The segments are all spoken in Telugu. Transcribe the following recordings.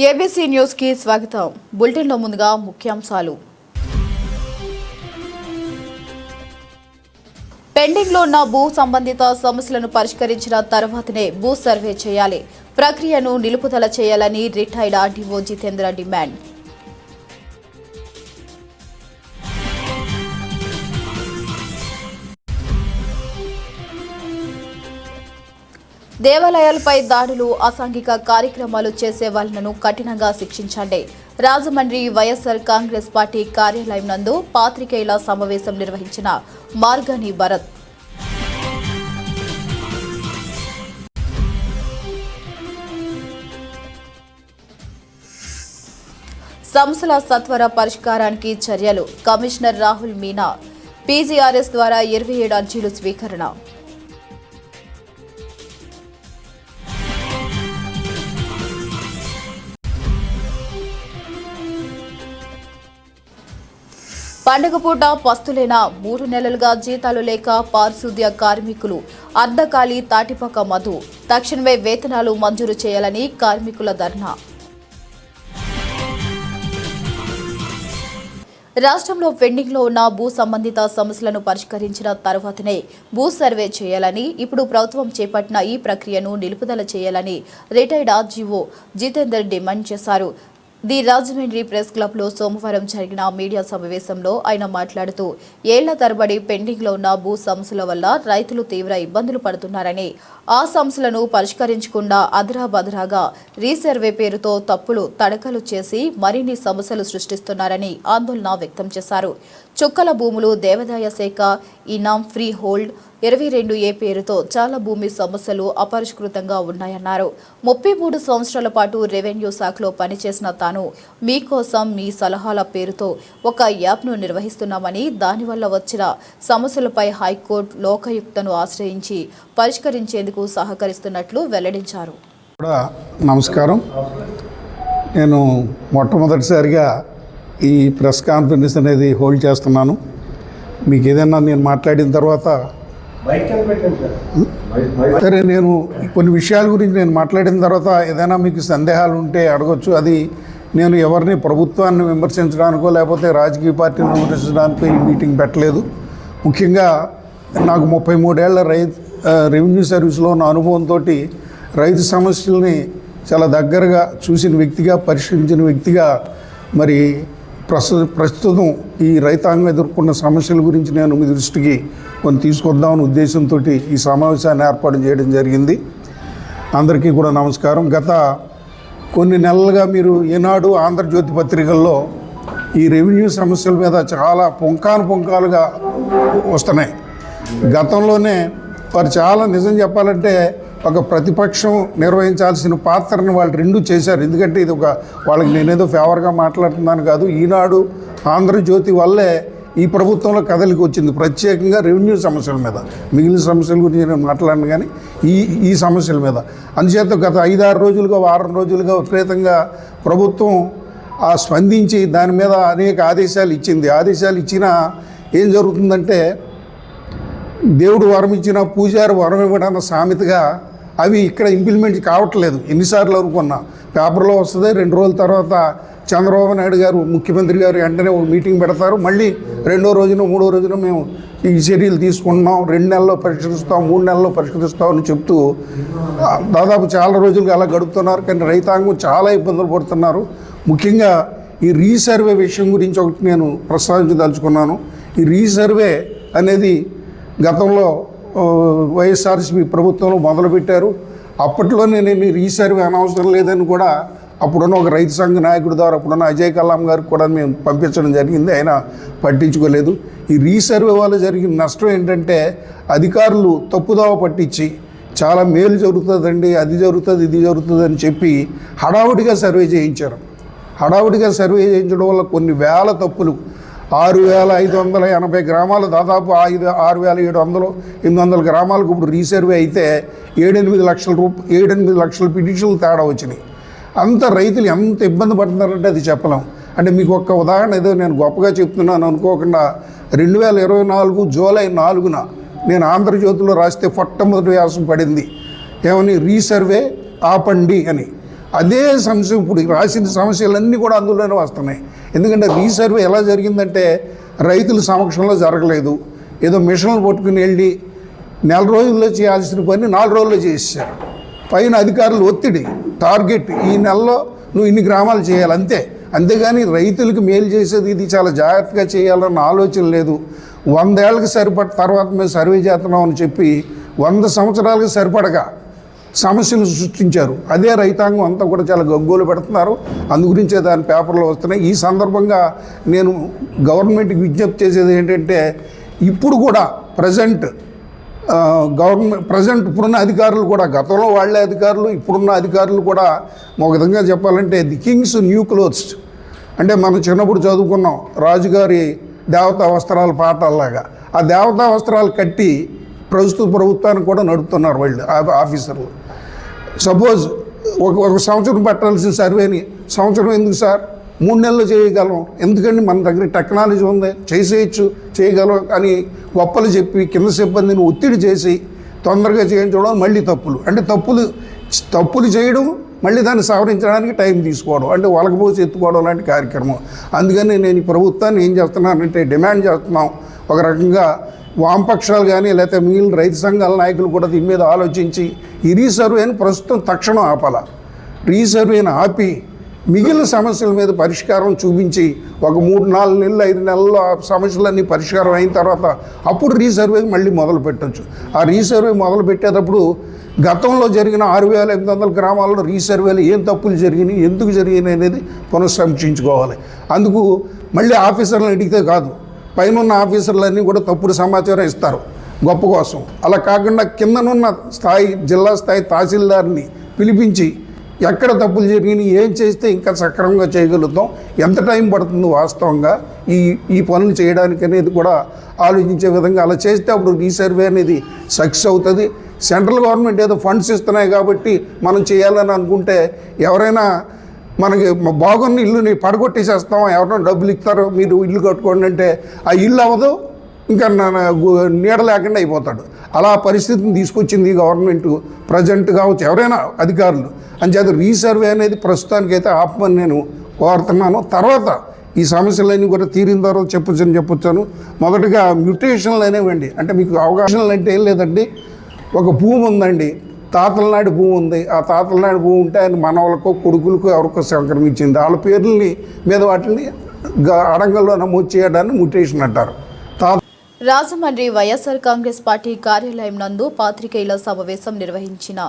ఏబీసీ న్యూస్ కి స్వాగతం. బులెటిన్ లో ముందుగా ముఖ్యాంశాలు. పెండింగ్ లో ఉన్న భూ సంబంధిత సమస్యలను పరిష్కరించిన తర్వాతనే భూ సర్వే చేయాలి. ప్రక్రియను నిలుపుదల చేయాలని రిటైర్డ్ ఆర్డీఓ జితేంద్ర డిమాండ్. దేవాలయాలపై దాడులు, అసాంఘిక కార్యక్రమాలు చేసే వాళ్లను కఠినంగా శిక్షించండి. రాజమండ్రి వైఎస్ఆర్ కాంగ్రెస్ పార్టీ కార్యాలయం నందు పాత్రికేయుల సమావేశం నిర్వహించిన మార్గాని భరత్. సమస్యల సత్వర పరిష్కారానికి చర్యలు. కమిషనర్ రాహుల్ మీనా. పీజీఆర్ఎస్ ద్వారా 27 అర్జీలు స్వీకరణ. పండుగ పూట పస్తులేనా? 3 నెలలుగా జీతాలు లేక పారిశుద్ధ్య కార్మికులు అర్ధకాలి తాటిపక్క మధు. తక్షణమే వేతనాలు మంజూరు చేయాలని కార్మికుల ధర్నా. రాష్ట్రంలో పెండింగ్లో ఉన్న భూ సంబంధిత సమస్యలను పరిష్కరించిన తర్వాతనే భూ సర్వే చేయాలని, ఇప్పుడు ప్రభుత్వం చేపట్టిన ఈ ప్రక్రియను నిలుపుదల చేయాలని రిటైర్డ్ ఆర్జీఓ జితేందర్ డిమాండ్ చేశారు. ది రాజమండ్రి ప్రెస్ క్లబ్లో సోమవారం జరిగిన మీడియా సమావేశంలో ఆయన మాట్లాడుతూ, ఏళ్ల తరబడి పెండింగ్లో ఉన్న భూ సమస్యల వల్ల రైతులు తీవ్ర ఇబ్బందులు పడుతున్నారని, ఆ సమస్యలను పరిష్కరించకుండా అదరాబదరాగా రీసర్వే పేరుతో తప్పులు తడకలు చేసి మరిన్ని సమస్యలు సృష్టిస్తున్నారని ఆందోళన వ్యక్తం చేశారు. చుక్కల భూములు, దేవాదాయ శాఖ ఇనాం ఫ్రీ హోల్డ్ 22A పేరుతో చాలా భూమి సమస్యలు అపరిష్కృతంగా ఉన్నాయన్నారు. 33 సంవత్సరాల పాటు రెవెన్యూ శాఖలో పనిచేసిన తాను మీకోసం మీ సలహాల పేరుతో ఒక యాప్ను నిర్వహిస్తున్నామని, దానివల్ల వచ్చిన సమస్యలపై హైకోర్టు లోకాయుక్తను ఆశ్రయించి పరిష్కరించేందుకు సహకరిస్తున్నట్లు వెల్లడించారు. నమస్కారం. నేను మొట్టమొదటిసారిగా ఈ ప్రెస్ కాన్ఫరెన్స్ అనేది హోల్డ్ చేస్తున్నాను. మీకు ఏదైనా నేను మాట్లాడిన తర్వాత సరే, నేను కొన్ని విషయాల గురించి నేను మాట్లాడిన తర్వాత ఏదైనా మీకు సందేహాలు ఉంటే అడగొచ్చు. అది నేను ఎవరిని ప్రభుత్వాన్ని విమర్శించడానికో లేకపోతే రాజకీయ పార్టీని విమర్శించడానికో ఈ మీటింగ్ పెట్టలేదు. ముఖ్యంగా నాకు 33 ఏళ్ల రెవెన్యూ సర్వీస్లో ఉన్న అనుభవంతో రైతు సమస్యల్ని చాలా దగ్గరగా చూసిన వ్యక్తిగా, పరిష్కరించిన వ్యక్తిగా, మరి ప్రస్తుతం ఈ రైతాంగం ఎదుర్కొన్న సమస్యల గురించి నేను మీ దృష్టికి కొన్ని తీసుకొద్దామని ఉద్దేశంతో ఈ సమావేశాన్ని ఏర్పాటు చేయడం జరిగింది. అందరికీ కూడా నమస్కారం. గత కొన్ని నెలలుగా మీరు ఈనాడు, ఆంధ్రజ్యోతి పత్రికల్లో ఈ రెవెన్యూ సమస్యల మీద చాలా పుంకాలుగా వస్తున్నాయి. గతంలోనే వారు చాలా, నిజం చెప్పాలంటే, ఒక ప్రతిపక్షం నిర్వహించాల్సిన పాత్రను వాళ్ళు రెండూ చేశారు. ఎందుకంటే ఇది వాళ్ళకి నేనేదో ఫేవర్గా మాట్లాడుతున్నాను కాదు. ఈనాడు, ఆంధ్రజ్యోతి వల్లే ఈ ప్రభుత్వంలో కదలికి వచ్చింది, ప్రత్యేకంగా రెవెన్యూ సమస్యల మీద. మిగిలిన సమస్యల గురించి నేను మాట్లాడను, కానీ ఈ సమస్యల మీద. అందుచేత గత 5-6 రోజులుగా, వారం రోజులుగా విపరీతంగా ప్రభుత్వం స్పందించి దాని మీద అనేక ఆదేశాలు ఇచ్చింది. ఆదేశాలు ఇచ్చినా ఏం జరుగుతుందంటే, దేవుడు వరం ఇచ్చిన పూజారి వరం ఇవ్వడన్న సామెతగా అవి ఇక్కడ ఇంప్లిమెంట్ కావట్లేదు. ఎన్నిసార్లు అనుకున్నా పేపర్లో వస్తుంది, 2 రోజుల తర్వాత చంద్రబాబు నాయుడు గారు, ముఖ్యమంత్రి గారు వెంటనే ఒక మీటింగ్ పెడతారు. మళ్ళీ 2వ రోజున 3వ రోజున మేము ఈ చర్యలు తీసుకుంటున్నాం, 2 నెలల్లో పరిష్కరిస్తాం, 3 నెలల్లో పరిష్కరిస్తాం అని చెప్తూ దాదాపు చాలా రోజులుగా అలా గడుపుతున్నారు. కానీ రైతాంగం చాలా ఇబ్బందులు పడుతున్నారు. ముఖ్యంగా ఈ రీసర్వే విషయం గురించి ఒకటి నేను ప్రస్తావించదలుచుకున్నాను. ఈ రీసర్వే అనేది గతంలో వైఎస్ఆర్సీపీ ప్రభుత్వంలో మొదలుపెట్టారు. అప్పట్లోనే నేను రీసర్వే అనవసరం లేదని కూడా అప్పుడున్న ఒక రైతు సంఘ నాయకుడి ద్వారా అప్పుడున్న అజయ్ కల్లాం గారికి కూడా మేము పంపించడం జరిగింది. ఆయన పట్టించుకోలేదు. ఈ రీసర్వే వల్ల జరిగిన నష్టం ఏంటంటే, అధికారులు తప్పుదోవ పట్టించి చాలా మేలు జరుగుతుందండి, అది జరుగుతుంది, ఇది జరుగుతుంది అని చెప్పి హడావుడిగా సర్వే చేయించారు. హడావుడిగా సర్వే చేయించడం వల్ల కొన్ని వేల తప్పులు, 6580 గ్రామాలు, దాదాపు 6700-800 గ్రామాలకు ఇప్పుడు రీసర్వే అయితే 7-8 లక్షల పిటిషన్లు తేడా వచ్చినాయి. అంత రైతులు ఎంత ఇబ్బంది పడుతున్నారంటే అది చెప్పలేం. అంటే మీకు ఒక్క ఉదాహరణ ఏదో నేను గొప్పగా చెప్తున్నాను అనుకోకుండా, 2024 జూలై 4న నేను ఆంధ్రజ్యోతిలో రాస్తే మొట్టమొదటి వ్యాసం పడింది. ఏమని? రీసర్వే ఆపండి అని. అదే సమస్య ఇప్పుడు రాసిన సమస్యలన్నీ కూడా అందులోనే వస్తున్నాయి. ఎందుకంటే రీసర్వే ఎలా జరిగిందంటే రైతుల సమక్షంలో జరగలేదు. ఏదో మిషన్లు పట్టుకుని వెళ్ళి నెల రోజుల్లో చేయాల్సిన పని 4 రోజుల్లో చేసేసారు. పైన అధికారులు ఒత్తిడి, టార్గెట్ ఈ నెలలో నువ్వు ఇన్ని గ్రామాలు చేయాలి అంతే. అంతేగాని రైతులకు మేలు చేసేది ఇది చాలా జాగ్రత్తగా చేయాలన్న ఆలోచన లేదు. 100 ఏళ్ళకి సరిపడ తర్వాత మేము సర్వే చేస్తున్నాం అని చెప్పి 100 సంవత్సరాలకు సరిపడగా సమస్యలు సృష్టించారు. అదే రైతాంగం అంతా కూడా చాలా గగ్గోలు పెడుతున్నారు. అందుగురించే దాని పేపర్లో వస్తున్నాయి. ఈ సందర్భంగా నేను గవర్నమెంట్కి విజ్ఞప్తి చేసేది ఏంటంటే ఇప్పుడు కూడా ప్రజెంట్ ఇప్పుడున్న అధికారులు కూడా, గతంలో వాళ్ళే అధికారులు, ఇప్పుడున్న అధికారులు కూడా ఒక విధంగా చెప్పాలంటే ది కింగ్స్ న్యూ క్లోత్స్, అంటే మనం చిన్నప్పుడు చదువుకున్నాం రాజుగారి దేవతా వస్త్రాల పాఠాలలాగా. ఆ దేవతా వస్త్రాలు కట్టి ప్రభుత్వానికి కూడా నడుపుతున్నారు వాళ్ళు ఆఫీసర్లు. సపోజ్ ఒక సంవత్సరం పట్టాల్సిన సర్వేని సంవత్సరం ఎందుకు సార్, 3 నెలలు చేయగలం. ఎందుకంటే మన దగ్గర టెక్నాలజీ ఉంది, చేయగలం అని గొప్పలు చెప్పి కింద సిబ్బందిని ఒత్తిడి చేసి తొందరగా చేయించడం, మళ్ళీ అంటే తప్పులు చేయడం, మళ్ళీ దాన్ని సవరించడానికి టైం తీసుకోవడం, అంటే వలకపోసి ఎత్తుకోవడం లాంటి కార్యక్రమం. అందుకని నేను ఈ ప్రభుత్వాన్ని ఏం చేస్తున్నానంటే డిమాండ్ చేస్తున్నాం. ఒక రకంగా వామపక్షాలు కానీ లేకపోతే మిగిలిన రైతు సంఘాల నాయకులు కూడా దీని మీద ఆలోచించి ఈ రీసర్వేని ప్రస్తుతం తక్షణం ఆపాల. రీసర్వేని ఆపి మిగిలిన సమస్యల మీద పరిష్కారం చూపించి ఒక 3-4 నెలలు 5 నెలల్లో ఆ సమస్యలన్నీ పరిష్కారం అయిన తర్వాత అప్పుడు రీసర్వే మళ్ళీ మొదలు పెట్టచ్చు. ఆ రీసర్వే మొదలు పెట్టేటప్పుడు గతంలో జరిగిన 6,800 గ్రామాల్లో రీసర్వేలు ఏం తప్పులు జరిగినాయి, ఎందుకు జరిగినాయి అనేది పునఃసమీక్షించుకోవాలి. అందుకు మళ్ళీ ఆఫీసర్లను అడిగితే కాదు, పైన ఉన్న ఆఫీసర్లన్నీ కూడా తప్పుడు సమాచారం ఇస్తారు గొప్ప కోసం. అలా కాకుండా కిందనున్న జిల్లా స్థాయి తహసీల్దార్ని పిలిపించి ఎక్కడ తప్పులు జరిగినాయి, ఏం చేస్తే ఇంకా సక్రమంగా చేయగలుగుతాం, ఎంత టైం పడుతుంది వాస్తవంగా ఈ పనులు చేయడానికి అనేది కూడా ఆలోచించే విధంగా అలా చేస్తే అప్పుడు రీసర్వే అనేది సక్సెస్ అవుతుంది. సెంట్రల్ గవర్నమెంట్ ఏదో ఫండ్స్ ఇస్తున్నాయి కాబట్టి మనం చేయాలని అనుకుంటే ఎవరైనా మనకి బాగున్న ఇల్లుని పడగొట్టేసేస్తాం, ఎవరైనా డబ్బులు ఇస్తారో మీరు ఇల్లు కట్టుకోండి అంటే ఆ ఇల్లు అవ్వదు, ఇంకా నీడ లేకుండా అయిపోతాడు. అలా పరిస్థితిని తీసుకొచ్చింది గవర్నమెంట్, ప్రజెంట్ కావచ్చు ఎవరైనా అధికారులు. అంచేత రీసర్వే అనేది ప్రస్తుతానికైతే ఆపమని నేను కోరుతున్నాను. తర్వాత ఈ సమస్యలన్నీ కూడా తీరిన తర్వాత చెప్పొచ్చాను. మొదటగా మ్యూటేషన్లు అనేవండి, అంటే మీకు అవగాహనలు అంటే ఏం లేదండి. ఒక భూమి ఉందండి, తాతల నాటి భూమి ఉంది. ఆ తాతల నాటి భూమి ఉంటే ఆయన మనవలకో కొడుకులకో ఎవరికో సంక్రమించింది. వాళ్ళ పేర్లని మీద వాటిని అడంగల్లో నమోదు చేయడాన్ని మ్యూటేషన్ అంటారు. రాజమండ్రి వైఎస్ఆర్ కాంగ్రెస్ పార్టీ కార్యాలయం నందు పాత్రికేయుల సమావేశం నిర్వహించిన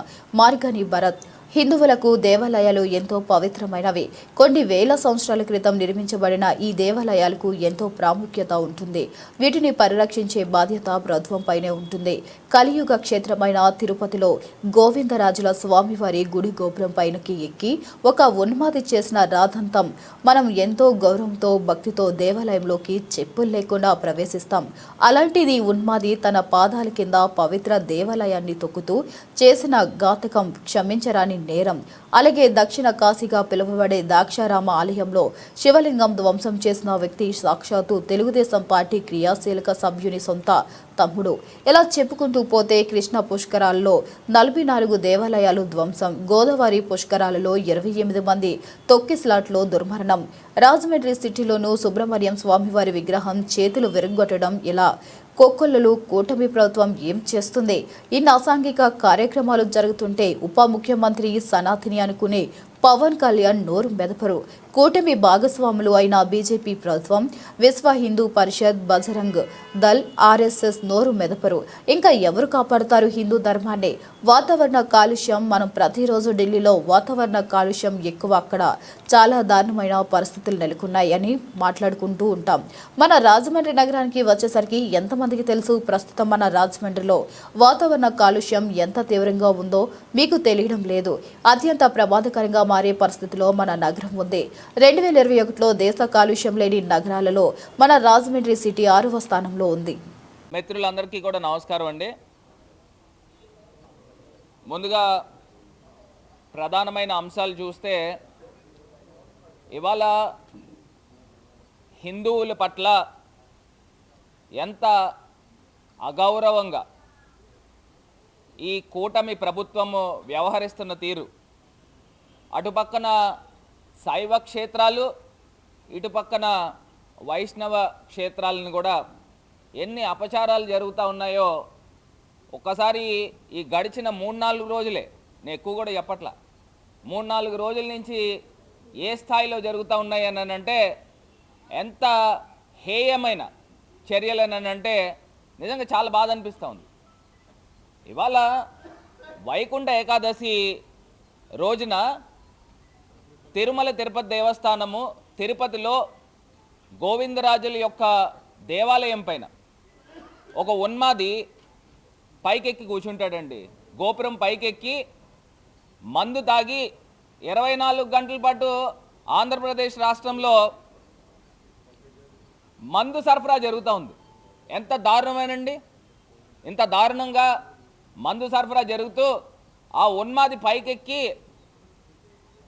మార్గని భరత్, హిందువులకు దేవాలయాలు ఎంతో పవిత్రమైనవి. కొన్ని వేల సంవత్సరాల క్రితం నిర్మించబడిన ఈ దేవాలయాలకు ఎంతో ప్రాముఖ్యత ఉంటుంది. వీటిని పరిరక్షించే బాధ్యత ప్రభుత్వంపైనే ఉంటుంది. కలియుగ క్షేత్రమైన తిరుపతిలో గోవిందరాజుల స్వామివారి గుడి గోపురం పైనకి ఎక్కి ఒక ఉన్మాది చేసిన రాదంతం మనం ఎంతో గౌరవంతో భక్తితో దేవాలయంలోకి చెప్పులు లేకుండా ప్రవేశిస్తాం. అలాంటిది ఉన్మాది తన పాదాల కింద పవిత్ర దేవాలయాన్ని తొక్కుతూ చేసిన ఘాతకం క్షమించరాని నేరం. అలాగే దక్షిణ కాశీగా పిలువబడే ద్రాక్షారామ ఆలయంలో శివలింగం ధ్వంసం చేసిన వ్యక్తి సాక్షాత్తు తెలుగుదేశం పార్టీ క్రియాశీలక సభ్యుని సొంత తమ్ముడు. ఇలా చెప్పుకుంటూ పోతే కృష్ణ పుష్కరాల్లో 44 దేవాలయాలు ధ్వంసం, గోదావరి పుష్కరాలలో 28 మంది తొక్కిస్లాట్లో దుర్మరణం, రాజమండ్రి సిటీలోనూ సుబ్రహ్మణ్యం స్వామివారి విగ్రహం చేతులు విరగ్గొట్టడం, ఇలా కోకొల్లలు కూటమి ప్రభుత్వం ఏం చేస్తుంది? ఇన్ని అసాంఘిక కార్యక్రమాలు జరుగుతుంటే ఉప ముఖ్యమంత్రి సనాతిని అనుకునే పవన్ కళ్యాణ్ నోరు మెదపరు. కూటమి భాగస్వాములు అయిన బీజేపీ ప్రభుత్వం, విశ్వ హిందూ పరిషత్, బజరంగ్ దళ్, ఆర్ఎస్ఎస్ నోరు మెదపరు. ఇంకా ఎవరు కాపాడతారు హిందూ ధర్మాన్ని? వాతావరణ కాలుష్యం, మనం ప్రతిరోజు ఢిల్లీలో వాతావరణ కాలుష్యం ఎక్కువ, అక్కడ చాలా దారుణమైన పరిస్థితులు నెలకొన్నాయి అని మాట్లాడుకుంటూ ఉంటాం. మన రాజమండ్రి నగరానికి వచ్చేసరికి ఎంతమందికి తెలుసు ప్రస్తుతం మన రాజమండ్రిలో వాతావరణ కాలుష్యం ఎంత తీవ్రంగా ఉందో మీకు తెలియడం లేదు. అత్యంత ప్రమాదకరంగా మారే పరిస్థితిలో మన నగరం ఉంది. 2021లో దేశ కాలుష్యం లేని నగరాలలో మన రాజమండ్రి సిటీ 6వ స్థానంలో ఉంది. మిత్రులందరికీ కూడా నమస్కారం అండి. ముందుగా ప్రధానమైన అంశాలు చూస్తే ఇవాళ హిందువుల పట్ల ఎంత అగౌరవంగా ఈ కూటమి ప్రభుత్వము వ్యవహరిస్తున్న తీరు, అటు పక్కన శైవ క్షేత్రాలు, ఇటు పక్కన వైష్ణవ క్షేత్రాలను కూడా ఎన్ని అపచారాలు జరుగుతూ ఉన్నాయో ఒక్కసారి ఈ గడిచిన 3-4 రోజులే, నేను ఎక్కువ కూడా చెప్పట్లా, 3-4 రోజుల నుంచి ఏ స్థాయిలో జరుగుతూ ఉన్నాయని అంటే ఎంత హేయమైన చర్యలని అంటే నిజంగా చాలా బాధ అనిపిస్తూ ఉంది. ఇవాళ వైకుంఠ ఏకాదశి రోజున తిరుమల తిరుపతి దేవస్థానము తిరుపతిలో గోవిందరాజుల యొక్క దేవాలయం పైన ఒక ఉన్మాది పైకెక్కి కూర్చుంటాడండి. గోపురం పైకెక్కి మందు తాగి 24 గంటల పాటు ఆంధ్రప్రదేశ్ రాష్ట్రంలో మందు సరఫరా జరుగుతూ ఉంది. ఎంత దారుణమేనండి! ఇంత దారుణంగా మందు సరఫరా జరుగుతూ ఆ ఉన్మాది పైకెక్కి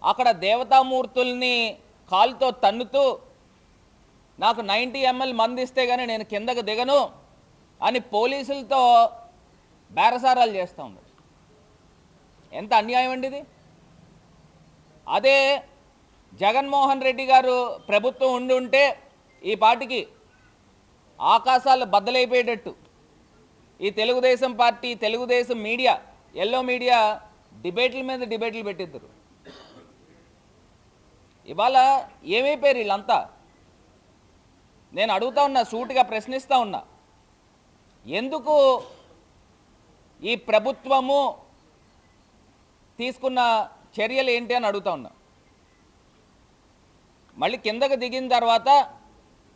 అక్కడ దేవతామూర్తుల్ని కాలుతో తన్నుతూ నాకు 90 ml మందు ఇస్తే కానీ నేను కిందకు దిగను అని పోలీసులతో బేరసారాలు చేస్తూ ఉన్నాడు. ఎంత అన్యాయం అండి ఇది! అదే జగన్మోహన్ రెడ్డి గారు ప్రభుత్వం ఉండి ఉంటే ఈ పాటికి ఆకాశాలు బద్దలైపోయేటట్టు ఈ Telugu Desam party, Telugu Desam media, yellow media డిబేట్ల మీద డిబేట్లు పెట్టిద్దరు. ఇవాళ ఏమైపోయారు వీళ్ళంతా? నేను అడుగుతా ఉన్నా, సూటిగా ప్రశ్నిస్తూ ఉన్నా, ఎందుకు ఈ ప్రభుత్వము తీసుకున్న చర్యలు ఏంటి అని అడుగుతా ఉన్నా. మళ్ళీ కిందకు దిగిన తర్వాత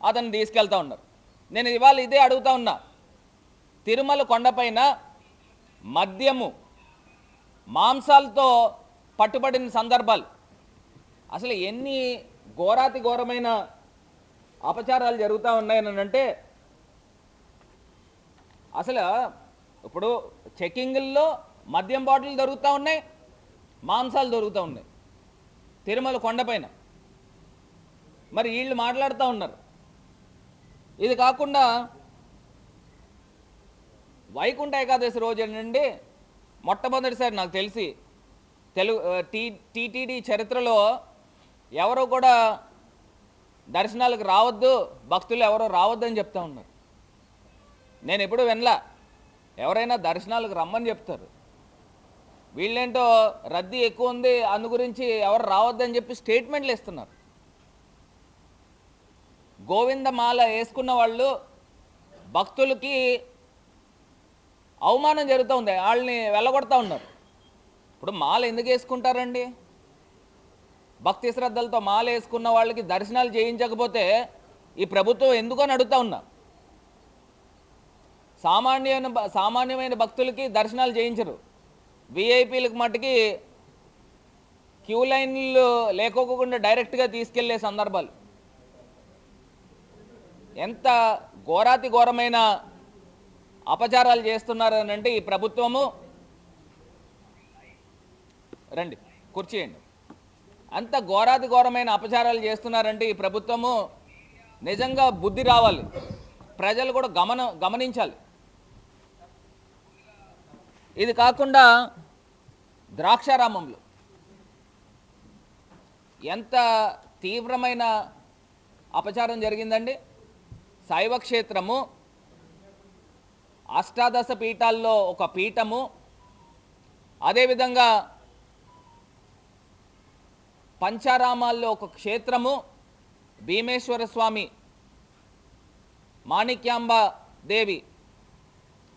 అతను తీసుకెళ్తా ఉన్నారు. నేను ఇవాళ ఇదే అడుగుతా ఉన్నా, తిరుమల కొండపైన మద్యము మాంసాలతో పట్టుబడిన సందర్భాలు, అసలు ఎన్ని ఘోరాతి ఘోరమైన అపచారాలు జరుగుతూ ఉన్నాయని అంటే అసలు ఇప్పుడు చెకింగుల్లో మద్యం బాటిల్ దొరుకుతూ ఉన్నాయి, మాంసాలు దొరుకుతూ ఉన్నాయి తిరుమల కొండపైన. మరి వీళ్ళు మాట్లాడుతూ ఉన్నారు. ఇది కాకుండా వైకుంఠ ఏకాదశి రోజు నుండి మొట్టమొదటిసారి నాకు తెలిసి టీటీడీ చరిత్రలో ఎవరో కూడా దర్శనాలకు రావద్దు, భక్తులు ఎవరో రావద్దు అని చెప్తా ఉన్నారు. నేను ఎప్పుడు వినలా. ఎవరైనా దర్శనాలకు రమ్మని చెప్తారు, వీళ్ళేంటో రద్దీ ఎక్కువ ఉంది అందు గురించి ఎవరు రావద్దని చెప్పి స్టేట్మెంట్లు ఇస్తున్నారు. గోవిందమాల వేసుకున్న వాళ్ళు భక్తులకి అవమానం జరుగుతూ ఉంది, వాళ్ళని వెళ్ళగొడతా ఉన్నారు. ఇప్పుడు మాల ఎందుకు వేసుకుంటారండి? భక్తి శ్రద్ధలతో మాల వేసుకున్న వాళ్ళకి దర్శనాలు చేయించకపోతే ఈ ప్రభుత్వం ఎందుకు అని అడుగుతా ఉన్నా. సామాన్యమైన భక్తులకి దర్శనాలు చేయించరు, విఐపీలకు మట్టుకి క్యూ లైన్లు లేకోకుండా డైరెక్ట్గా తీసుకెళ్లే సందర్భాలు. ఎంత ఘోరాతి ఘోరమైన అపచారాలు చేస్తున్నారు అని అంటే ఈ ప్రభుత్వము. రండి కూర్చేయండి. అంత ఘోరాతి ఘోరమైన అపచారాలు చేస్తున్నారంటే ఈ ప్రభుత్వము నిజంగా బుద్ధి రావాలి, ప్రజలు కూడా గమనించాలి. ఇది కాకుండా ద్రాక్షారామంలో ఎంత తీవ్రమైన అపచారం జరిగిందండి. శైవ క్షేత్రము, అష్టాదశ పీఠాల్లో ఒక పీఠము, అదేవిధంగా పంచారామాల్లో ఒక క్షేత్రము, భీమేశ్వర స్వామి, మాణిక్యాంబ దేవి,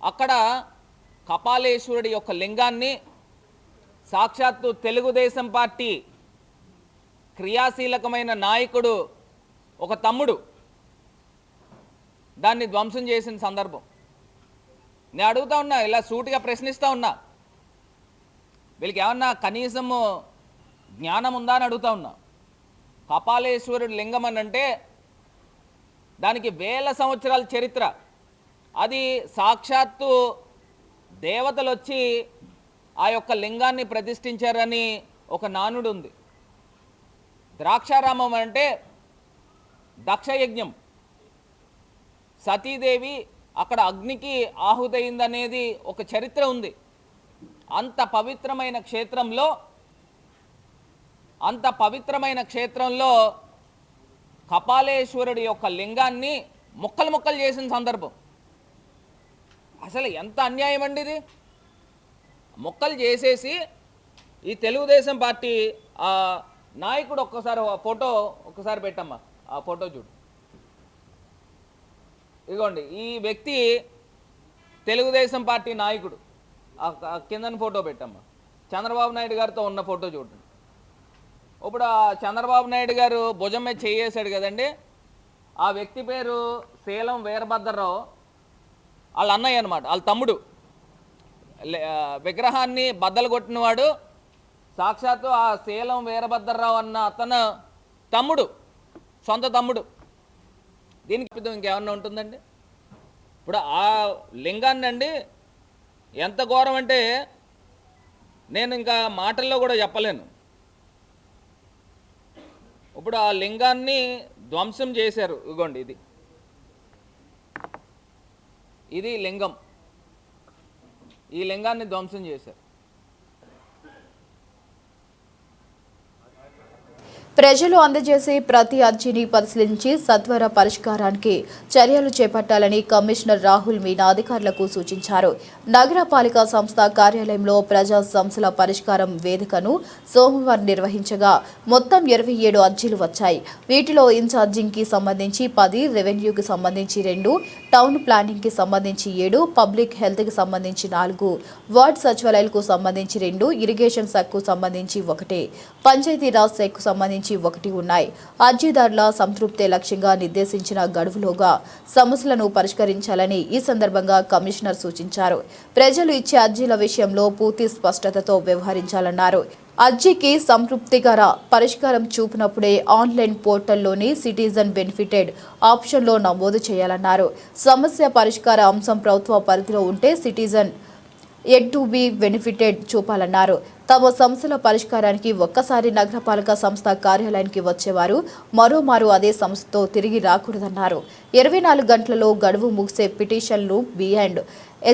అక్కడ కపాలేశ్వరుడి యొక్క లింగాన్ని సాక్షాత్తు తెలుగుదేశం పార్టీ క్రియాశీలకమైన నాయకుడు ఒక తమ్ముడు దాన్ని ధ్వంసం చేసిన సందర్భం. నేను అడుగుతా ఉన్నా, ఇలా సూటిగా ప్రశ్నిస్తూ ఉన్నా, వీళ్ళకి ఏమన్నా కనీసము జ్ఞానం ఉందా అని అడుగుతా ఉన్నా. కపాలేశ్వరుడు లింగం అని అంటే దానికి 1000 సంవత్సరాల చరిత్ర. అది సాక్షాత్తు దేవతలు వచ్చి ఆ యొక్క లింగాన్ని ప్రతిష్ఠించారని ఒక నానుడు ఉంది. ద్రాక్షారామం అంటే దక్షయజ్ఞం, సతీదేవి అక్కడ అగ్నికి ఆహుతయిందనేది ఒక చరిత్ర ఉంది. అంత పవిత్రమైన క్షేత్రంలో అంత పవిత్రమైన క్షేత్రంలో కపాలేశ్వరుడి యొక్క లింగాన్ని ముక్కలు ముక్కలు చేసిన సందర్భం. అసలు ఎంత అన్యాయం అండి ఇది. ముక్కలు చేసేసి ఈ తెలుగుదేశం పార్టీ నాయకుడు ఒక్కసారి పెట్టమ్మా, ఆ ఫోటో చూడు. ఇదిగోండి, ఈ వ్యక్తి తెలుగుదేశం పార్టీ నాయకుడు. కిందని ఫోటో పెట్టమ్మా. చంద్రబాబు నాయుడు గారితో ఉన్న ఫోటో చూడండి. ఇప్పుడు ఆ చంద్రబాబు నాయుడు గారు భుజం మీద చేయేశాడు కదండి, ఆ వ్యక్తి పేరు శీలం వీరభద్రరావు, వాళ్ళ అన్నయ్య అనమాట, వాళ్ళ తమ్ముడు. విగ్రహాన్ని బద్దలు కొట్టినవాడు సాక్షాత్తు ఆ శీలం వీరభద్రరావు అన్న అతను తమ్ముడు, సొంత తమ్ముడు. దీనికి ఇంకేమన్నా ఉంటుందండి? ఇప్పుడు ఆ లింగాన్ని అండి ఎంత ఘోరం అంటే నేను ఇంకా మాటల్లో కూడా చెప్పలేను. ఇప్పుడు ఆ లింగాన్ని ధ్వంసం చేశారు. ఇదిగోండి, ఇది లింగం. ఈ లింగాన్ని ధ్వంసం చేశారు. ప్రజలు అందజేసే ప్రతి అర్జీని పరిశీలించి సత్వర పరిష్కారానికి చర్యలు చేపట్టాలని కమిషనర్ రాహుల్ మీనా అధికారులకు సూచించారు. నగరపాలిక సంస్థ కార్యాలయంలో ప్రజా సమస్యల పరిష్కారం వేదికను సోమవారం నిర్వహించగా మొత్తం 27 అర్జీలు వచ్చాయి. వీటిలో ఇన్ఛార్జింగ్కి సంబంధించి 10, రెవెన్యూకి సంబంధించి 2, టౌన్ ప్లానింగ్కి సంబంధించి 7, పబ్లిక్ హెల్త్కి సంబంధించి 4, వార్డ్ సచివాలయాలకు సంబంధించి 2, ఇరిగేషన్ శాఖకు సంబంధించి 1, పంచాయతీరాజ్ శాఖకు సంబంధించి 1 ఉన్నాయి. అర్జీదారుల సంతృప్తి లక్ష్యంగా నిర్దేశించిన గడువులోగా సమస్యలను పరిష్కరించాలని ఈ సందర్భంగా కమిషనర్ సూచించారు. ప్రజలు ఇచ్చే అర్జీల విషయంలో పూర్తి స్పష్టతతో వ్యవహరించాలన్నారు. అర్జీకి సంతృప్తికర పరిష్కారం చూపినప్పుడే ఆన్లైన్ పోర్టల్లోని సిటిజన్ బెనిఫిటెడ్ ఆప్షన్లో నమోదు చేయాలన్నారు. సమస్య పరిష్కార అంశం ప్రభుత్వ పరిధిలో ఉంటే citizen aid to be benefited చూపాలన్నారు. తమ సమస్యల పరిష్కారానికి ఒక్కసారి నగరపాలక సంస్థ కార్యాలయానికి వచ్చేవారు మరోమారు అదే సంస్థతో తిరిగి రాకూడదన్నారు. 24 గంటలలో గడువు ముగిసే పిటిషన్లు బియాండ్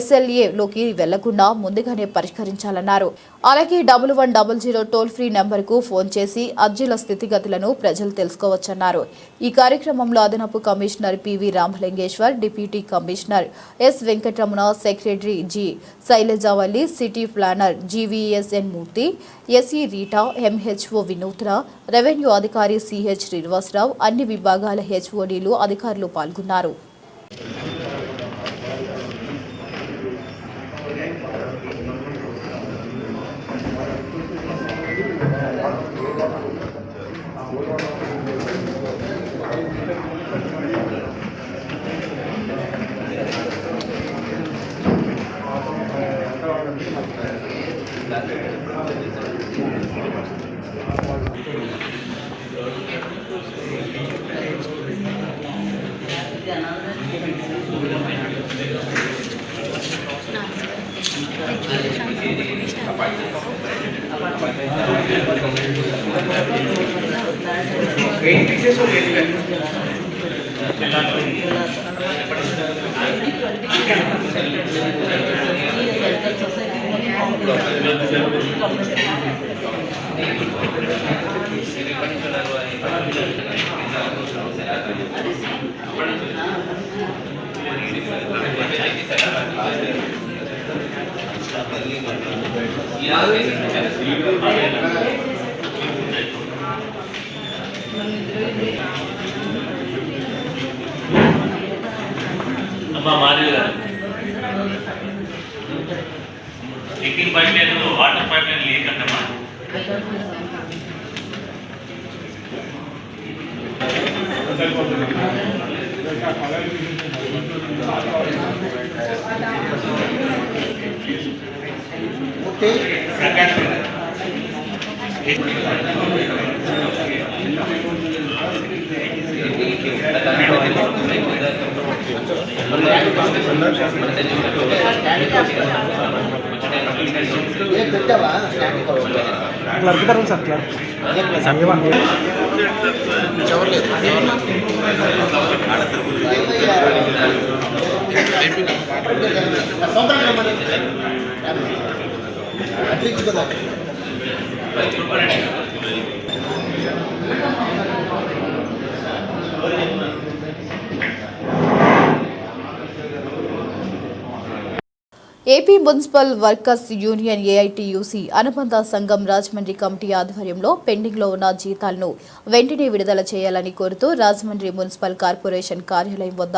SLAలోకి వెళ్లకుండా ముందుగానే పరిష్కరించాలన్నారు. అలాగే 1100 టోల్ ఫ్రీ నెంబర్కు ఫోన్ చేసి అర్జీల స్థితిగతులను ప్రజలు తెలుసుకోవచ్చన్నారు. ఈ కార్యక్రమంలో అదనపు commissioner P V Ramalingeshwar, deputy commissioner S Venkataramana, secretary G Shailajavalli, city planner GVSN Murthy, SE Rita, MHO Vinutna, revenue అధికారి CH శ్రీనివాసరావు, అన్ని విభాగాల HODలు అధికారులు పాల్గొన్నారు. Drinking pipe line, water pipe line leak అంటమ్మా. AP municipal workers union AITUC అనుబంధ సంఘం రాజమండ్రి కమిటీ ఆధ్వర్యంలో పెండింగ్లో ఉన్న జీతాలను వెంటనే విడుదల చేయాలని కోరుతూ రాజమండ్రి మున్సిపల్ కార్పొరేషన్ కార్యాలయం వద్ద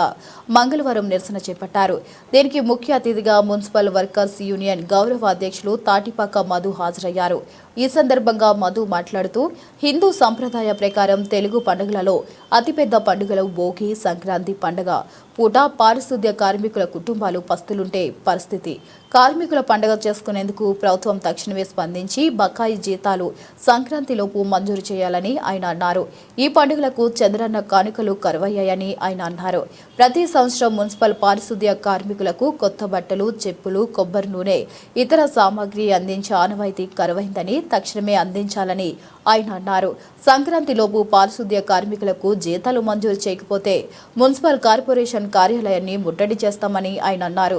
మంగళవారం నిరసన చేపట్టారు. దీనికి ముఖ్య అతిథిగా మున్సిపల్ వర్కర్స్ యూనియన్ గౌరవ అధ్యక్షులు తాటిపాక మధు హాజరయ్యారు. ఈ సందర్భంగా మధు మాట్లాడుతూ హిందూ సంప్రదాయ ప్రకారం తెలుగు పండుగలలో అతిపెద్ద పండుగలు భోగి, సంక్రాంతి పండుగ పూట పారిశుద్ధ్య కార్మికుల కుటుంబాలు పస్తులుంటే పరిస్థితి. కార్మికుల పండుగ చేసుకునేందుకు ప్రభుత్వం తక్షణమే స్పందించి బకాయి జీతాలు సంక్రాంతిలోపు మంజూరు చేయాలని ఆయన అన్నారు. ఈ పండుగలకు చంద్రన్న కానుకలు కరువయ్యాయని ఆయన అన్నారు. ప్రతి సంవత్సరం మున్సిపల్ పారిశుద్ధ్య కార్మికులకు కొత్త బట్టలు, చెప్పులు, కొబ్బరి నూనె, ఇతర సామాగ్రి అందించే ఆనవాయితీ కరువైందని తక్షణమే అందించాలని ఆయన అన్నారు. సంక్రాంతిలోపు పారిశుద్ధ్య కార్మికులకు జీతాలు మంజూరు చేయకపోతే మున్సిపల్ కార్పొరేషన్ కార్యాలయాన్ని ముట్టడి చేస్తామని ఆయన అన్నారు.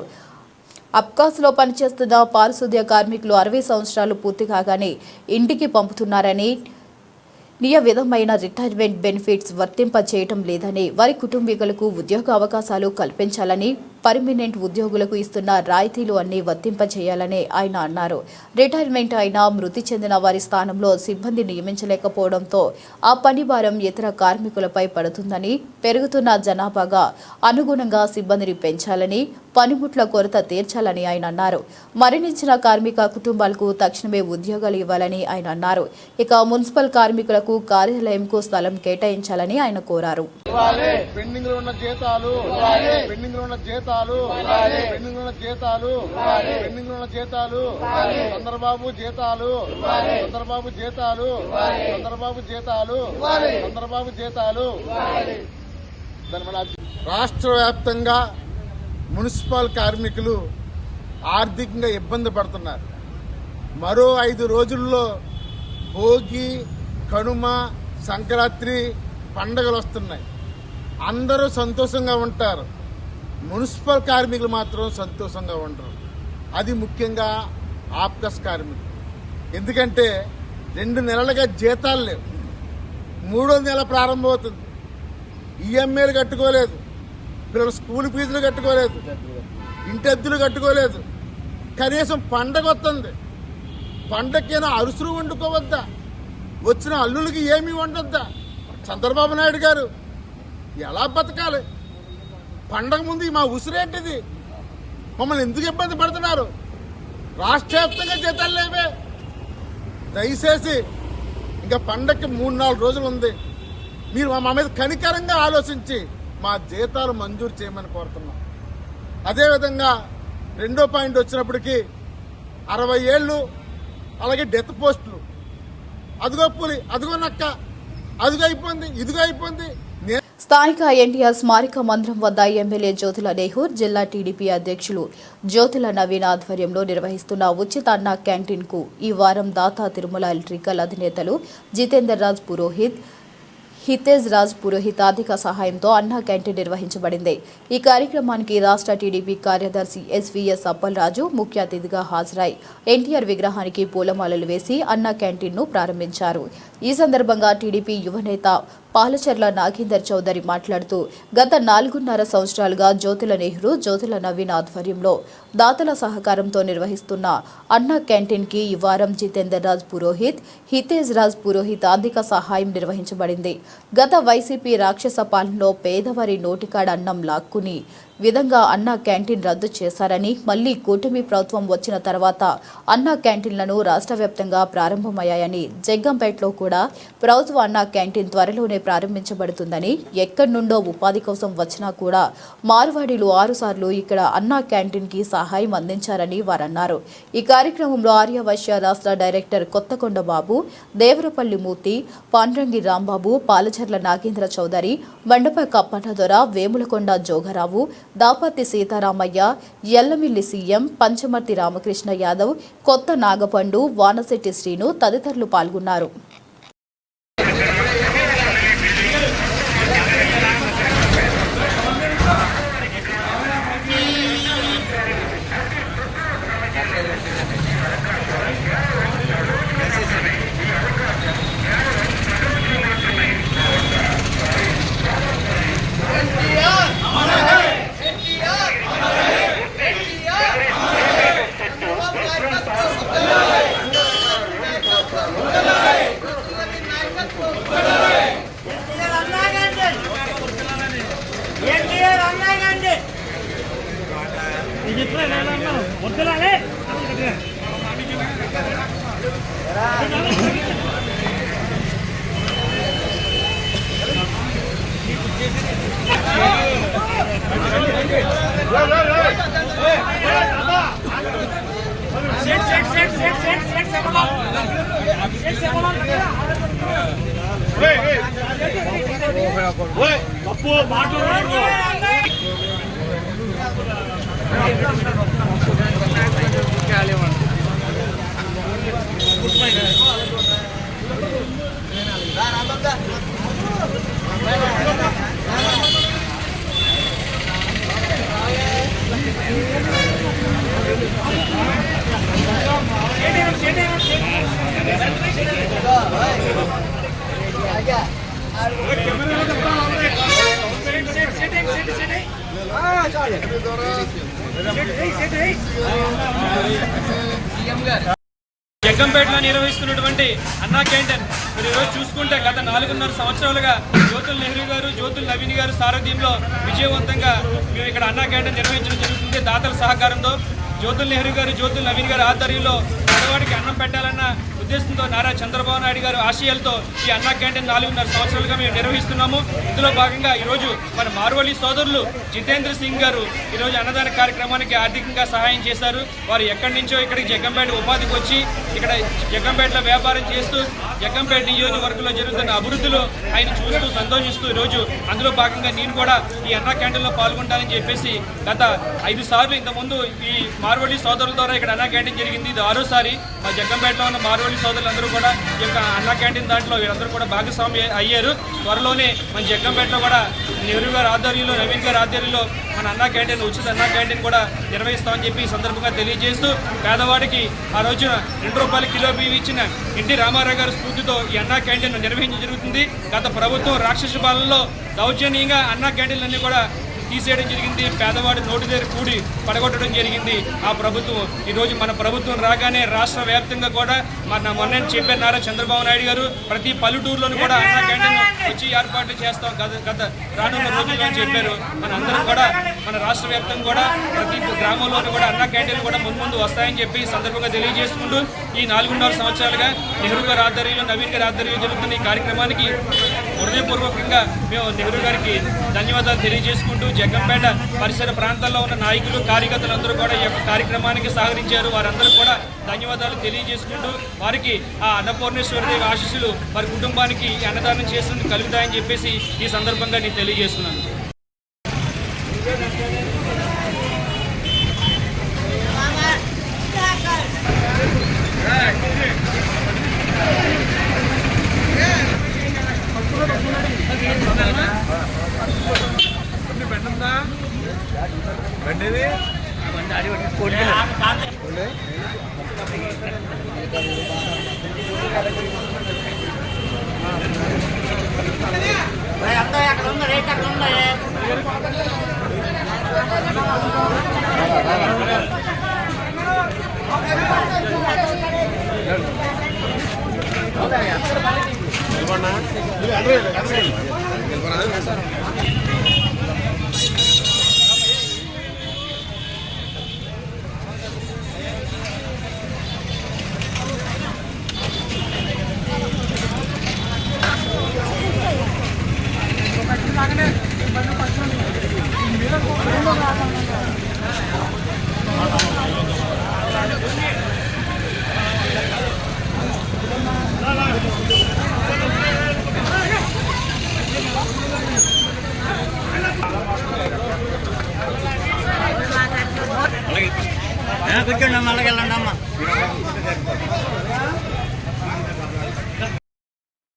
అబ్కాస్లో పనిచేస్తున్న పారిశుద్ధ్య కార్మికులు 60 సంవత్సరాలు పూర్తి కాగానే ఇంటికి పంపుతున్నారని, విధమైన రిటైర్మెంట్ బెనిఫిట్స్ వర్తింప చేయటం లేదని, వారి కుటుంబీకులకు ఉద్యోగ అవకాశాలు కల్పించాలని, పర్మినెంట్ ఉద్యోగులకు ఇస్తున్న రాయితీలు అన్ని వర్తింప చేయాలని ఆయన అన్నారు. రిటైర్మెంట్ అయినా మృతి చెందిన వారి స్థానంలో సిబ్బంది నియమించలేకపోవడంతో ఆ పని భారం ఇతర కార్మికులపై పడుతుందని, పెరుగుతున్న జనాభాగా అనుగుణంగా సిబ్బందిని పెంచాలని, పనిముట్ల కొరత తీర్చాలని ఆయన అన్నారు. మరణించిన కార్మిక కుటుంబాలకు తక్షణమే ఉద్యోగాలు ఇవ్వాలని ఆయన అన్నారు. ఇక మున్సిపల్ కార్మికులకు కార్యాలయంకు స్థలం కేటాయించాలని ఆయన కోరారు. పెండింగ్ లో ఉన్న జీతాలు, పెండింగ్ లో ఉన్న జీతాలు, పెండింగ్ లో ఉన్న జీతాలు, పెండింగ్ లో ఉన్న జీతాలు, చంద్రబాబు జీతాలు, చంద్రబాబు జీతాలు, చంద్రబాబు జీతాలు, చంద్రబాబు జీతాలు. రాష్ట్ర వ్యాప్తంగా మున్సిపల్ కార్మికులు ఆర్థికంగా ఇబ్బంది పడుతున్నారు. మరో 5 రోజుల్లో భోగి, కనుమ, సంక్రాంతి పండుగలు వస్తున్నాయి. అందరూ సంతోషంగా ఉంటారు. మున్సిపల్ కార్మికులు మాత్రం సంతోషంగా ఉండరు. అది ముఖ్యంగా ఆప్కాస్ కార్మికులు. ఎందుకంటే 2 నెలలుగా జీతాలు లేవు. 3వ నెల ప్రారంభమవుతుంది. ఈఎంఐలు కట్టుకోలేదు, పిల్లల స్కూల్ ఫీజులు కట్టుకోలేదు, ఇంటి అద్దెలు కట్టుకోలేదు. కనీసం పండగ వస్తుంది, పండగకైనా అరుసులు వండుకోవద్దా? వచ్చిన అల్లులకి ఏమీ వండొద్దా? చంద్రబాబు నాయుడు గారు ఎలా బతకాలి? పండగ ముందు మా ఉసిరేంటిది? మమ్మల్ని ఎందుకు ఇబ్బంది పడుతున్నారు? రాష్ట్ర వ్యాప్తంగా జీతాలు లేవే. దయచేసి ఇంకా పండగకి 3-4 రోజులు ఉంది. మీరు మా మీద కనికరంగా ఆలోచించి మా జీతాలు మంజూరు చేయమని కోరుతున్నాం. అదేవిధంగా 2వ పాయింట్ వచ్చినప్పటికీ 60 ఏళ్ళు, అలాగే డెత్ పోస్టులు. అదిగో పులి, అదిగో నక్క, అదిగో అయిపోయింది, ఇదిగో అయిపోయింది. స్థానిక ఎన్టీఆర్ స్మారక మందిరం వద్ద ఎమ్మెల్యే జ్యోతుల నెహ్రూ, జిల్లా టీడీపీ అధ్యక్షులు జ్యోతుల నవీన్ ఆధ్వర్యంలో నిర్వహిస్తున్న ఉచిత అన్న క్యాంటీన్ కు ఈ వారం దాతా తిరుమల ఎలక్ట్రికల్ అధినేతలు జితేందర్ రాజ్ పురోహిత్, హితేజ్ రాజ్ పురోహిత్ ఆర్థిక సహాయంతో అన్నా క్యాంటీన్ నిర్వహించబడింది. ఈ కార్యక్రమానికి రాష్ట్ర టీడీపీ కార్యదర్శి ఎస్వీఎస్ అప్పలరాజు ముఖ్య అతిథిగా హాజరై ఎన్టీఆర్ విగ్రహానికి పూలమాలలు వేసి అన్నా క్యాంటీన్ను ప్రారంభించారు. ఈ సందర్భంగా టీడీపీ యువనేత పాలచర్ల నాగేందర్ చౌదరి మాట్లాడుతూ గత 4.5 సంవత్సరాలుగా జ్యోతుల నెహ్రూ, జ్యోతుల నవీన్ ఆధ్వర్యంలో దాతల సహకారంతో నిర్వహిస్తున్న అన్నా క్యాంటీన్ కి ఈ వారం జితేందర్ రాజ్ పురోహిత్, హితేజ్ రాజ్ పురోహిత్ ఆర్థిక సహాయం నిర్వహించబడింది. గత వైసీపీ రాక్షస పాలనలో పేదవారి నోటికాడ అన్నం లాక్కుని విధంగా అన్నా క్యాంటీన్ రద్దు చేశారని, మళ్లీ కూటమి ప్రభుత్వం వచ్చిన తర్వాత అన్నా క్యాంటీన్లను రాష్ట్ర వ్యాప్తంగా ప్రారంభమయ్యాయని, జగ్గంపేటలో కూడా ప్రభుత్వ అన్నా క్యాంటీన్ త్వరలోనే ప్రారంభించబడుతుందని, ఎక్కడి నుండో ఉపాధి కోసం వచ్చినా కూడా మార్వాడీలు 6 సార్లు ఇక్కడ అన్నా క్యాంటీన్ కి సహాయం అందించారని వారన్నారు. ఈ కార్యక్రమంలో ఆర్యవైశ్య రాష్ట్ర డైరెక్టర్ కొత్తకొండ బాబు, దేవరపల్లి మూర్తి, పాండ్రంగి రాంబాబు, పాలచర్ల నాగేంద్ర చౌదరి, మండప కప్పనదొర, వేములకొండ జోగరావు, దాపర్తి సీతారామయ్య, ఎల్లమిల్లి సీఎం, పంచమర్తి రామకృష్ణ యాదవ్, కొత్త నాగపండు, వానశెట్టి శ్రీను తదితరులు పాల్గొన్నారు. జగ్గంపేటలో నిర్వహిస్తున్నటువంటి అన్నా క్యాంటీన్ మీరు ఈరోజు చూసుకుంటే గత 4.5 సంవత్సరాలుగా జ్యోతుల్ నెహ్రూ గారు జ్యోతుల్ నవీన్ గారు సారథ్యంలో విజయవంతంగా మేము ఇక్కడ అన్నా క్యాంటీన్ నిర్వహించడం జరుగుతుంది. దాతల సహకారంతో జ్యోతుల్ నెహ్రూ గారు జ్యోతుల్ నవీన్ గారు ఆధ్వర్యంలో పేదవాడికి అన్నం పెట్టాలన్న ఉద్దేశంతో నారా చంద్రబాబు నాయుడు గారు ఆశయాలతో ఈ అన్నా క్యాంటీన్ 4.5 సంవత్సరాలుగా మేము నిర్వహిస్తున్నాము. ఇందులో భాగంగా ఈరోజు మన మార్వలి సోదరులు జితేంద్ర సింగ్ గారు ఈరోజు అన్నదాన కార్యక్రమానికి ఆర్థికంగా సహాయం చేశారు. వారు ఎక్కడి నుంచో ఇక్కడికి జగ్గంపేట ఉపాధికి వచ్చి ఇక్కడ జగ్గంపేటలో వ్యాపారం చేస్తూ జగ్గంపేట నియోజకవర్గంలో జరుగుతున్న అభివృద్ధిలో ఆయన చూస్తూ సంతోషిస్తూ ఈరోజు అందులో భాగంగా నేను కూడా ఈ అన్నా క్యాంటీన్లో పాల్గొంటానని చెప్పేసి గత 5 సార్లు ఇంతకుముందు ఈ మార్వలి సోదరుల ద్వారా ఇక్కడ అన్నా క్యాంటీన్ జరిగింది. ఇది 6వ మా జగ్గంపేటలో ఉన్న మార్వలి సోదరులందరూ కూడా ఈ యొక్క అన్నా క్యాంటీన్ దాంట్లో వీరందరూ కూడా భాగస్వామి అయ్యారు. త్వరలోనే మన జగ్గంపేటలో కూడా నెహ్రూ గారి ఆధ్వర్యంలో నవీన్ గారి ఆధ్వర్యంలో మన అన్నా క్యాంటీన్ ఉచిత అన్నా క్యాంటీన్ కూడా నిర్వహిస్తామని చెప్పి ఈ సందర్భంగా తెలియజేస్తూ పేదవాడికి ఆ రోజున ₹2 కిలో బియ్యం ఇచ్చిన ఎన్టీ రామారావు గారి స్ఫూర్తితో ఈ అన్నా క్యాంటీన్ నిర్వహించడం జరుగుతుంది. గత ప్రభుత్వం రాక్షస పాలనలో దౌర్జన్యంగా అన్నా క్యాంటీన్లన్నీ కూడా తీసేయడం జరిగింది. పేదవాడి నోటి దగ్గర కూడి పడగొట్టడం జరిగింది ఆ ప్రభుత్వం. ఈరోజు మన ప్రభుత్వం రాగానే రాష్ట్ర వ్యాప్తంగా కూడా మొన్న చెప్పారు నారా చంద్రబాబు నాయుడు గారు ప్రతి పల్లెటూరులోనూ కూడా అన్నా క్యాంటీన్ వచ్చి ఏర్పాట్లు చేస్తాం గత రానున్న రోజుల్లో చెప్పారు. మన అందరం కూడా మన రాష్ట్ర వ్యాప్తంగా కూడా ప్రతి గ్రామంలోనూ కూడా అన్నా క్యాంటీన్లు కూడా ముందు వస్తాయని చెప్పి ఈ సందర్భంగా తెలియజేసుకుంటూ ఈ 4.5 సంవత్సరాలుగా నెహ్రూ గారి ఆధ్వర్యంలో నవీన్ గారి ఆధ్వర్యంలో జరుగుతున్న ఈ కార్యక్రమానికి హృదయపూర్వకంగా మేము నెహ్రూ గారికి ధన్యవాదాలు తెలియజేసుకుంటూ జగ్గంపేట పరిసర ప్రాంతాల్లో ఉన్న నాయకులు కార్యకర్తలందరూ కూడా ఈ యొక్క కార్యక్రమానికి సహకరించారు. వారందరూ కూడా ధన్యవాదాలు తెలియజేసుకుంటూ వారికి ఆ అన్నపూర్ణేశ్వరి ఆశీస్సులు వారి కుటుంబానికి అన్నదానం చేసినందుకు కలుగుతాయని చెప్పేసి ఈ సందర్భంగా నేను తెలియజేస్తున్నాను.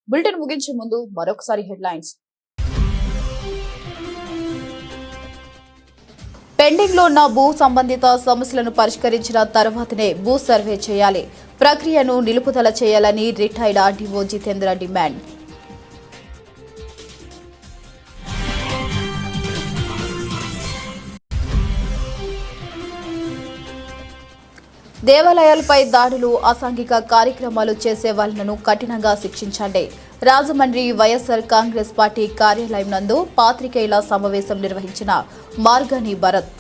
బులెటిన్ ముగించే ముందు మరొకసారి హెడ్లైన్స్. పెండింగ్ లో ఉన్న భూ సంబంధిత సమస్యలను పరిష్కరించిన తర్వాతనే భూ సర్వే చేయాలి. ప్రక్రియను నిలుపుదల చేయాలని రిటైర్డ్ ఆర్డీఓ జితేంద్ర డిమాండ్. దేవాలయాలపై దాడులు, అసాంఘిక కార్యక్రమాలు చేసే వాళ్లను కఠినంగా శిక్షించండి. రాజమండ్రి వైఎస్ఆర్ కాంగ్రెస్ పార్టీ కార్యాలయం నందు పాత్రికేయుల సమావేశం నిర్వహించిన మార్గాని భరత్.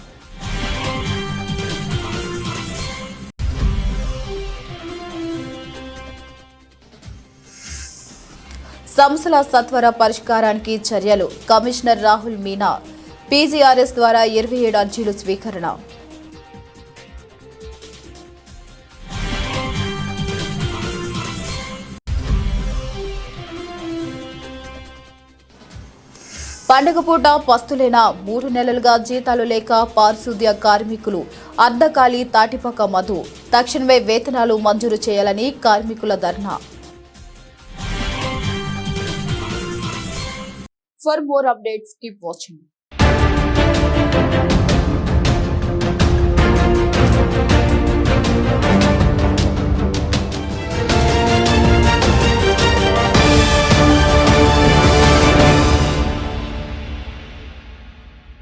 సమస్యల సత్వర పరిష్కారానికి చర్యలు. కమిషనర్ రాహుల్ మీనా. పీజీఆర్ఎస్ ద్వారా 27 అర్జీలు స్వీకరణ. పండుగ పూట పస్తులేన 3 నెలలుగా జీతాలు లేక పారిశుద్ధ్య కార్మికులు అర్ధకాలి తాటిపక్క మధు. తక్షణమే వేతనాలు మంజూరు చేయాలని కార్మికుల ధర్నా. For more updates, keep watching.